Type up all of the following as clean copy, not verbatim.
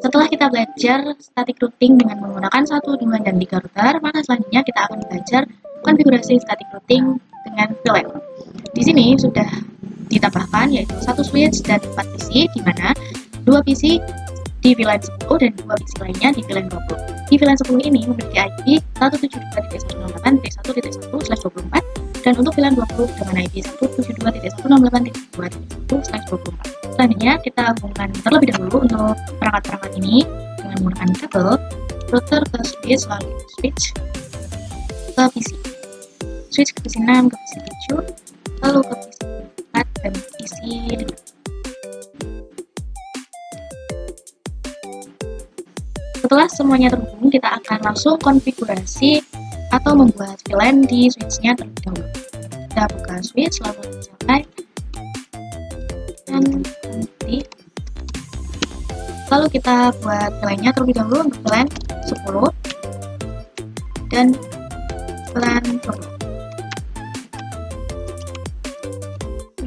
Setelah kita belajar static routing dengan menggunakan 1, 2, dan 3 router, maka selanjutnya kita akan belajar konfigurasi static routing dengan VLAN. Di sini sudah ditambahkan yaitu 1 switch dan 4 PC, di mana 2 PC di VLAN 10 dan 2 PC lainnya di VLAN 20. Di VLAN 10 ini memiliki IP 172.168.1.1/24 dan untuk VLAN 20 dengan IP 172.168.2.1/24. Selanjutnya kita hubungkan terlebih dahulu untuk perangkat-perangkat ini dengan menggunakan kabel router ke switch, lalu switch ke PC. Switch ke PC 6, ke PC 7, lalu ke PC 4 dan PC 5. Setelah semuanya terhubung, kita akan langsung konfigurasi atau membuat VLAN di switch-nya terlebih dahulu. Kita buka switch, lalu nyalakan dan nanti. Lalu kita buat VLAN-nya terlebih dahulu untuk VLAN 10 dan VLAN 20.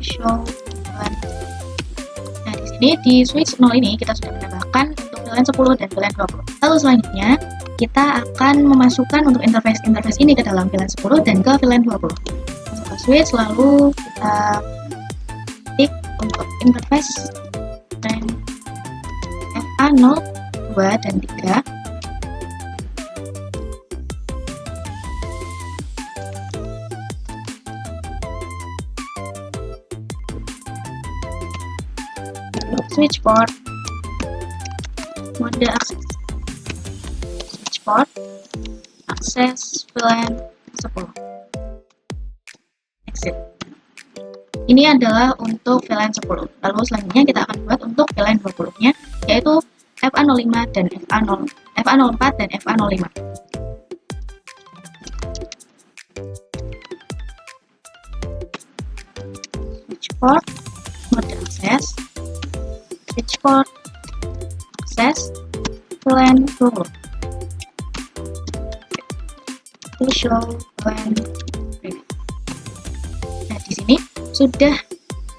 Show VLAN. Nah, di sini di switch 0 ini kita sudah menambahkan untuk VLAN 10 dan VLAN 20. Lalu selanjutnya kita akan memasukkan untuk interface ini ke dalam VLAN 10 dan ke VLAN 20. Masuk ke switch, lalu kita klik untuk interface dan FA0, 2, dan 3. Switch port, mode akses, switch port, akses VLAN 10, exit. Ini adalah untuk VLAN 10. Lalu selanjutnya kita akan buat untuk VLAN 20-nya, yaitu FA05 dan FA04 dan FA05. Switch port, mode akses, switch port, akses, VLAN 20. To show VLAN preview. Nah, di sini sudah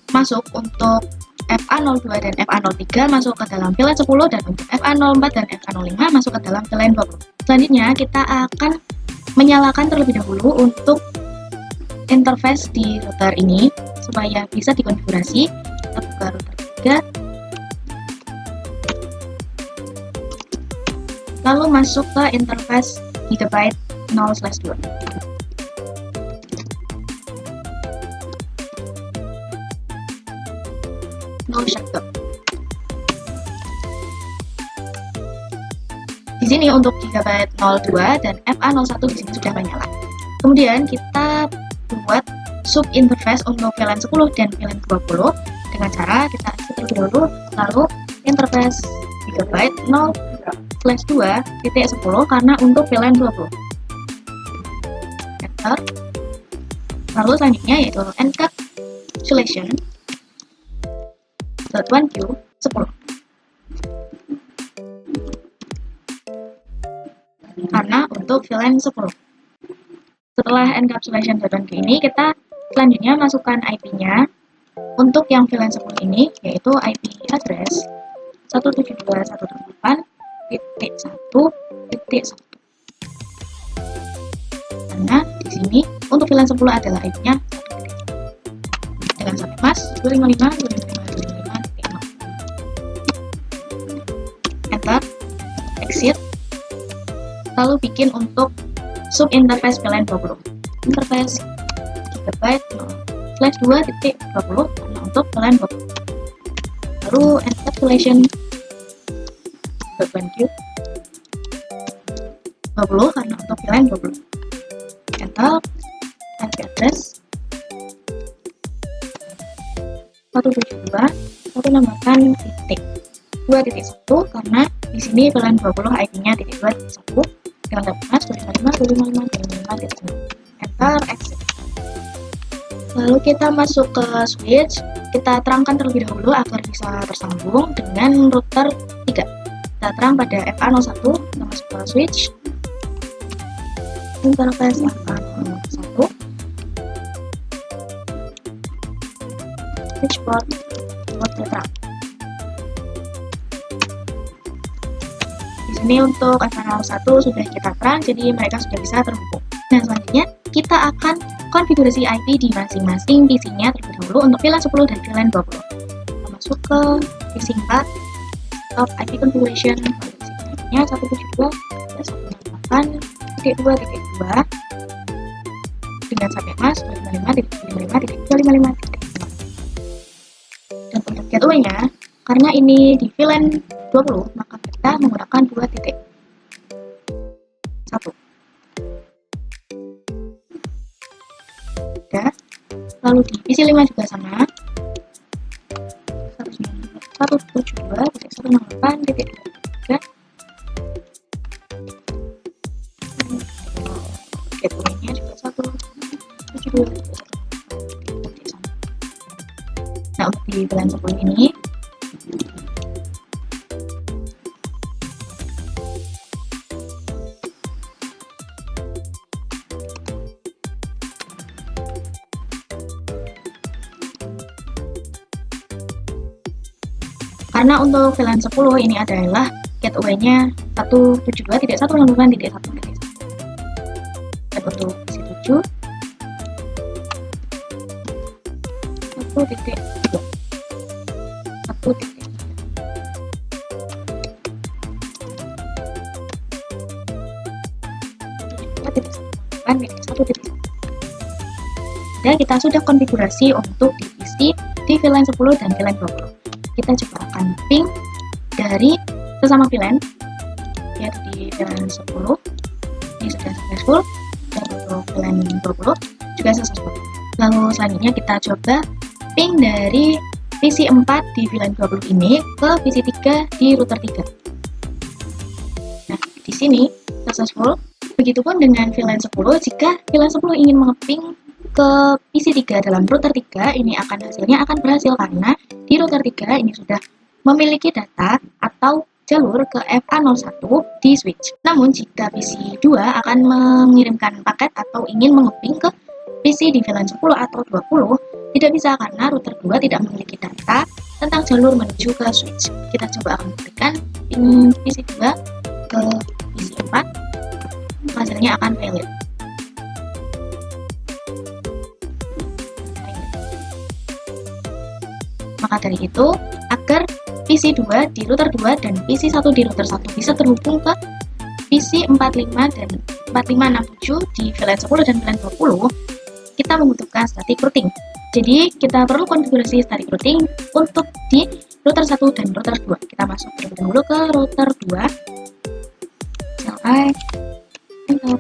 masuk untuk FA02 dan FA03 masuk ke dalam VLAN 10 dan untuk FA04 dan FA05 masuk ke dalam VLAN 20. Selanjutnya kita akan menyalakan terlebih dahulu untuk interface di router ini supaya bisa dikonfigurasi. Kita buka router 3. Lalu masuk ke interface Gigabyte 0/2. No shutdown. Di sini untuk Gigabyte 02 dan FA01 di sini sudah menyala. Kemudian kita buat sub interface untuk VLAN 10 dan VLAN 20 dengan cara kita exit terlebih dahulu, lalu interface Gigabyte 0/2.10 karena untuk VLAN 20. Enter. Lalu selanjutnya yaitu encapsulation .1Q 10 karena untuk VLAN 10. Setelah encapsulation .1Q ini, kita selanjutnya masukkan IP-nya untuk yang VLAN 10 ini, yaitu IP address 172.168.1.1. Karena di sini untuk VLAN 10 adalah IP-nya dengan subnet mask 255.255.255.0. Enter, exit, lalu bikin untuk sub interface VLAN 20. Interface Gigabyte 0/2.20 karena untuk VLAN 20. Lalu encapsulation .1Q 20 karena untuk VLAN 20. Enter, IP address 172.168.2.1 karena di sini VLAN 20 IP-nya .2.1 dengan database 255.255.255.6. Enter, exit. Lalu kita masuk ke switch, kita terangkan terlebih dahulu agar bisa tersambung dengan router 3. Kita terang pada FA01, kita masuk ke switch, interface FA01, switch port, port terang. Ini untuk FA01 sudah kita terang, jadi mereka sudah bisa terhubung. Nah, selanjutnya kita akan konfigurasi IP di masing-masing PC-nya terlebih dahulu untuk VLAN 10 dan VLAN 20. Kita masuk ke PC 4, top IP configuration, nya 172.168.2.2 dengan sampai mas 255.255.255. Dan untuk gateway-nya, karena ini di VLAN 20, maka kita menggunakan 2.1. Lalu di PC 5 juga sama, 172.168.2.3. Gateway-nya juga 172. Nah, untuk di VLAN 10 ini karena untuk VLAN 10 ini adalah gateway-nya 172.168.1.1. Dan untuk PC 7 1.2. Dan kita sudah konfigurasi untuk divisi di VLAN 10 dan VLAN 20. Kita coba akan ping dari sesama VLAN, yaitu di VLAN 10 ini sudah successful, dan untuk VLAN 20 juga successful. Lalu selanjutnya kita coba ping dari PC 4 di VLAN 20 ini ke PC 3 di router 3. Nah, di sini successful. Begitupun dengan VLAN 10, jika VLAN 10 ingin mengeping ke PC 3 dalam router 3, ini hasilnya akan berhasil karena di router 3 ini sudah memiliki data atau jalur ke FA01 di switch. Namun jika PC 2 akan mengirimkan paket atau ingin mengeping ke PC di VLAN 10 atau 20, tidak bisa karena router 2 tidak memiliki data tentang jalur menuju ke switch. Kita coba akan buktikan ping PC 2 ke PC 4, hasilnya akan valid. Maka dari itu, agar PC 2 di router 2 dan PC 1 di router 1 bisa terhubung ke PC 45 dan 4567 di VLAN 10 dan VLAN 20, kita membutuhkan static routing. Jadi, kita perlu konfigurasi static routing untuk di router 1 dan router 2. Kita masuk terlebih dahulu ke router 2. Selesai. Enter.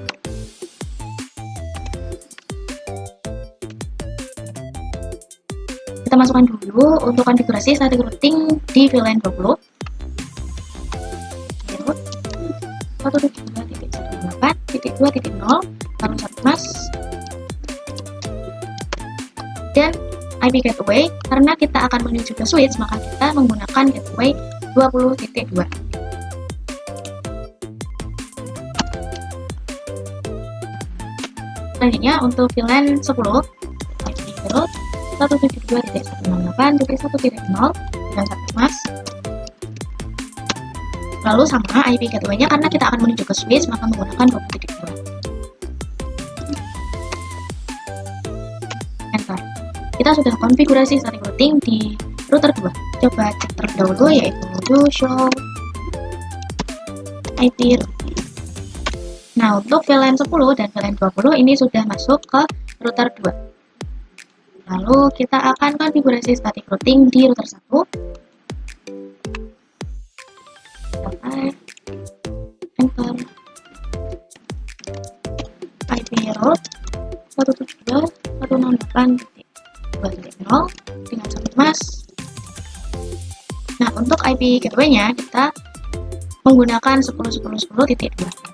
Kita masukkan dulu untuk konfigurasi static routing di VLAN 20. 172.168.2.0 lalu 1 mas dan IP gateway. Karena kita akan menuju ke switch, maka kita menggunakan gateway 20.2. Selanjutnya untuk VLAN 10, IP route 172.168.1.0 dengan 1 mas. Lalu sama IP gateway-nya, karena kita akan menuju ke switch, maka menggunakan 20.2. Enter. Kita sudah konfigurasi static routing di router 2. Coba cek terlebih dahulu, yaitu show IP routing. Nah, untuk VLAN 10 dan VLAN 20 ini sudah masuk ke router 2. Lalu kita akan konfigurasi static routing di router 1. Enter. IP route 172.168.2.0 dengan 1 mas. Nah, untuk IP gateway-nya kita menggunakan 10.10.10.2.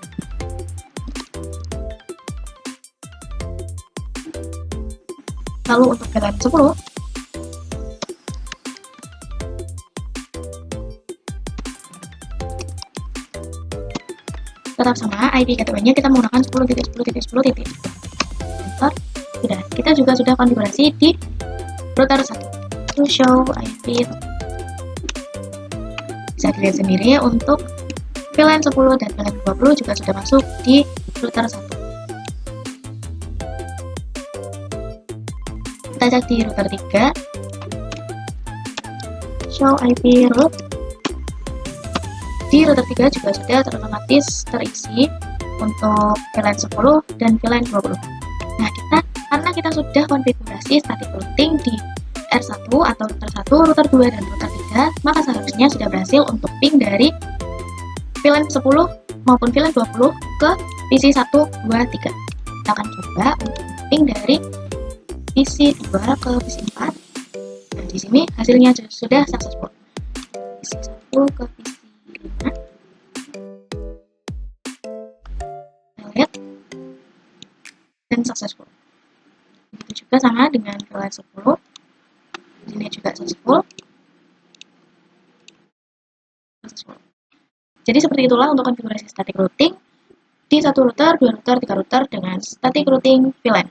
Lalu untuk VLAN 10, tetap sama IP gateway-nya kita menggunakan 10.10.10.2. Enter. Sudah, kita juga sudah konfigurasi di router 1. Show IP. Bisa dilihat sendiri untuk VLAN 10 dan VLAN 20 juga sudah masuk di router 1. Kita cek di router 3, show IP route. Di router 3 juga sudah otomatis terisi untuk VLAN 10 dan VLAN 20. Nah, karena kita sudah konfigurasi static routing di R1 atau router 1, router 2, dan router 3, maka seharusnya sudah berhasil untuk ping dari VLAN 10 maupun VLAN 20 ke PC 1, 2, 3. Kita akan coba untuk ping dari PC 2 ke PC 4. Nah, di sini hasilnya sudah successful. PC 1 ke PC 5. Kita lihat. Dan successful. Begitu juga sama dengan VLAN 10. Ini juga successful. Jadi seperti itulah untuk konfigurasi static routing di satu router, 2 router, 3 router dengan static routing VLAN.